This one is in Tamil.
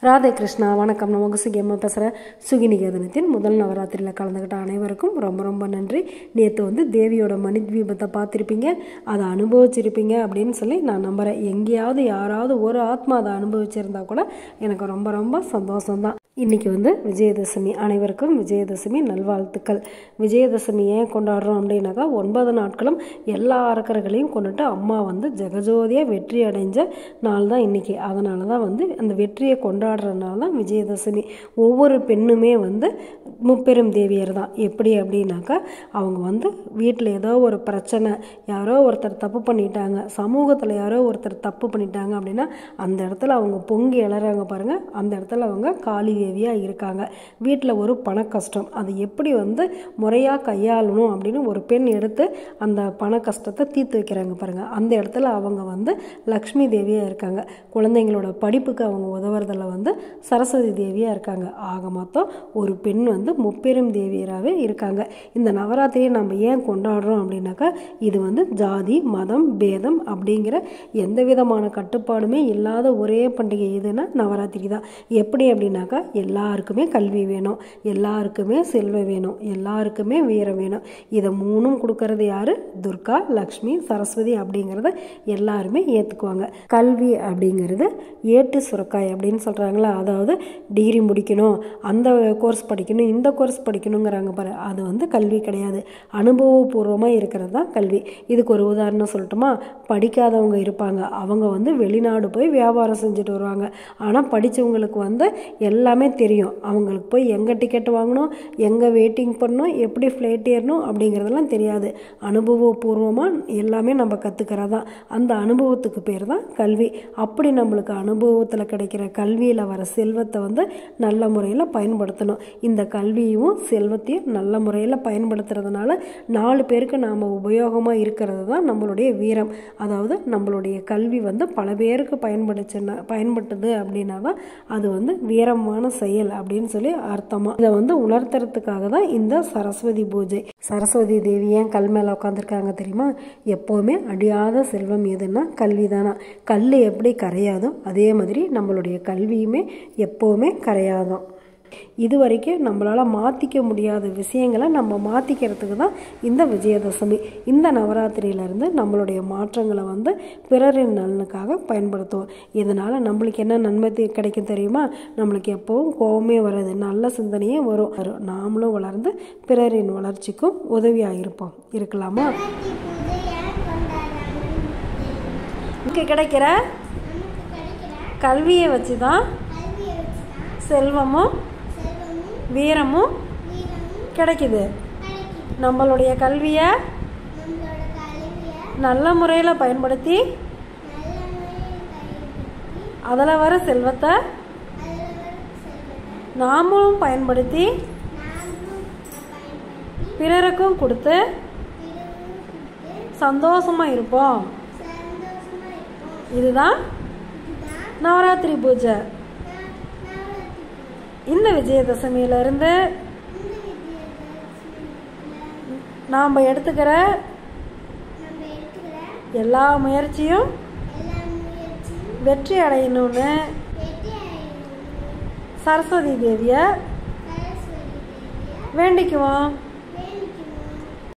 ராதே கிருஷ்ணா. வணக்கம். நான் உங்கள் சுகியம்மா பேசுகிறேன். சுகிநிகேதனத்தின் முதல் நவராத்திரியில் கலந்துக்கிட்ட அனைவருக்கும் ரொம்ப ரொம்ப நன்றி. நேற்று தேவியோட மணித்வீபத்தை பார்த்துருப்பீங்க, அதை அனுபவிச்சிருப்பீங்க அப்படின்னு சொல்லி நான் நம்புகிறேன். எங்கேயாவது யாராவது ஒரு ஆத்மா அதை அனுபவிச்சிருந்தா கூட எனக்கு ரொம்ப ரொம்ப சந்தோஷம்தான். இன்றைக்கி விஜயதசமி. அனைவருக்கும் விஜயதசமி நல்வாழ்த்துக்கள். விஜயதசமி ஏன் கொண்டாடுறோம் அப்படின்னாக்கா 9 நாட்களும் எல்லா அரக்கர்களையும் கொண்டுட்டு அம்மா ஜெகஜோதியாக வெற்றி அடைஞ்ச நாள் தான் இன்றைக்கி. அதனால தான் அந்த வெற்றியை கொண்டாடுறதுனால தான் விஜயதசமி. ஒவ்வொரு பெண்ணுமே முப்பெரும் தேவியர் தான். எப்படி அப்படின்னாக்கா அவங்க வீட்டில் ஏதோ ஒரு பிரச்சனை, யாரோ ஒருத்தர் தப்பு பண்ணிட்டாங்க, சமூகத்தில் யாரோ ஒருத்தர் தப்பு பண்ணிட்டாங்க அப்படின்னா அந்த இடத்துல அவங்க பொங்கி எழறாங்க பாருங்கள். அந்த இடத்துல அவங்க காளி தேவியாக இருக்காங்க. வீட்டில் ஒரு பண கஷ்டம், அது எப்படி முறையாக கையாளணும் அப்படின்னு ஒரு பெண் எடுத்து அந்த பண கஷ்டத்தை தீர்த்து வைக்கிறாங்க பாருங்கள். அந்த இடத்துல அவங்க லக்ஷ்மி தேவியாக இருக்காங்க. குழந்தைங்களோட படிப்புக்கு அவங்க உதவுறதில் சரஸ்வதி தேவியாக இருக்காங்க. ஆக மொத்தம் ஒரு பெண் முப்பெரும் தேவியராகவே இருக்காங்க. இந்த நவராத்திரியை நம்ம ஏன் கொண்டாடுறோம் அப்படின்னாக்கா இது ஜாதி மதம் பேதம் அப்படிங்கிற எந்த விதமான கட்டுப்பாடுமே இல்லாத ஒரே பண்டிகை எதுனா நவராத்திரி தான். எப்படி அப்படின்னாக்கா எல்லாருக்குமே கல்வி வேணும், எல்லாருக்குமே செல்வம் வேணும், எல்லாருக்குமே வீரம் வேணும். இதை மூணும் கொடுக்கறது யாரு? துர்கா, லக்ஷ்மி, சரஸ்வதி அப்படிங்கிறத எல்லாருமே ஏற்றுக்குவாங்க. கல்வி அப்படிங்கிறது ஏட்டு சுரக்காய் அப்படின்னு சொல்கிறாங்களா, அதாவது டிகிரி முடிக்கணும், அந்த கோர்ஸ் படிக்கணும், இந்த கோர்ஸ் படிக்கணுங்கிறாங்க பாரு. அது கல்வி கிடையாது, அனுபவபூர்வமாக இருக்கிறது தான் கல்வி. இதுக்கு ஒரு உதாரணம் சொல்லட்டுமா? படிக்காதவங்க இருப்பாங்க, அவங்க வெளிநாடு போய் வியாபாரம் செஞ்சுட்டு வருவாங்க. ஆனால் படித்தவங்களுக்கு எல்லாமே தெரியும். அவங்களுக்கு போய் எங்கே டிக்கெட் வாங்கணும், எங்கே வெயிட்டிங் பண்ணணும், எப்படி ஃப்ளைட் ஏறணும் அப்படிங்கிறதெல்லாம் தெரியாது. அனுபவபூர்வமாக எல்லாமே நம்ம கற்றுக்கிறதான். அந்த அனுபவத்துக்கு பேர் தான் கல்வி. அப்படி நம்மளுக்கு அனுபவத்தில் கிடைக்கிற கல்வியில் வர செல்வத்தை நல்ல முறையில் பயன்படுத்தணும். இந்த கல்வியும் செல்வத்தையும் நல்ல முறையில் பயன்படுத்துறதுனால 4 பேருக்கு நாம் உபயோகமாக இருக்கிறது தான் நம்மளுடைய வீரம். அதாவது நம்மளுடைய கல்வி பல பேருக்கு பயன்படுத்துது அப்படின்னா தான் அது வீரமான செயல் அப்படின்னு சொல்லி அர்த்தமாக. இதை உணர்த்துறதுக்காக தான் இந்த சரஸ்வதி பூஜை. சரஸ்வதி தேவி ஏன் கல் மேலே உட்காந்துருக்காங்க தெரியுமா? எப்போவுமே அழியாத செல்வம் எதுன்னா கல்வி தானா. கல் எப்படி கரையாதோ அதே மாதிரி நம்மளுடைய கல்வியுமே எப்போவுமே கரையாதோ. இது வரைக்கும் நம்மளால் மாற்றிக்க முடியாத விஷயங்களை நம்ம மாற்றிக்கிறதுக்கு தான் இந்த விஜயதசமி. இந்த நவராத்திரியிலேருந்து நம்மளுடைய மாற்றங்களை பிறரின் நலனுக்காக பயன்படுத்துவோம். இதனால் நம்மளுக்கு என்ன நன்மை கிடைக்கும் தெரியுமா? நம்மளுக்கு எப்போவும் கோபமே வராது, நல்ல சிந்தனையே வரும். நாமளும் வளர்ந்து பிறரின் வளர்ச்சிக்கும் உதவியாக இருக்கலாமா? நமக்கு கிடைக்கிற கல்வியை வச்சு தான் செல்வமும் வீரமும் கிடைக்குது. நம்மளுடைய கல்வியை நல்ல முறையில் பயன்படுத்தி அதில் வர செல்வத்தை நாமும் பயன்படுத்தி பிறருக்கும் கொடுத்து சந்தோஷமாக இருப்போம். இதுதான் நவராத்திரி பூஜை. இந்த விஜயதசமியிலிருந்து நாம் எடுத்துக்கிற எல்லா முயற்சியும் வெற்றி அடையணும்னு சரஸ்வதி தேவியை வேண்டிக்குவோம்.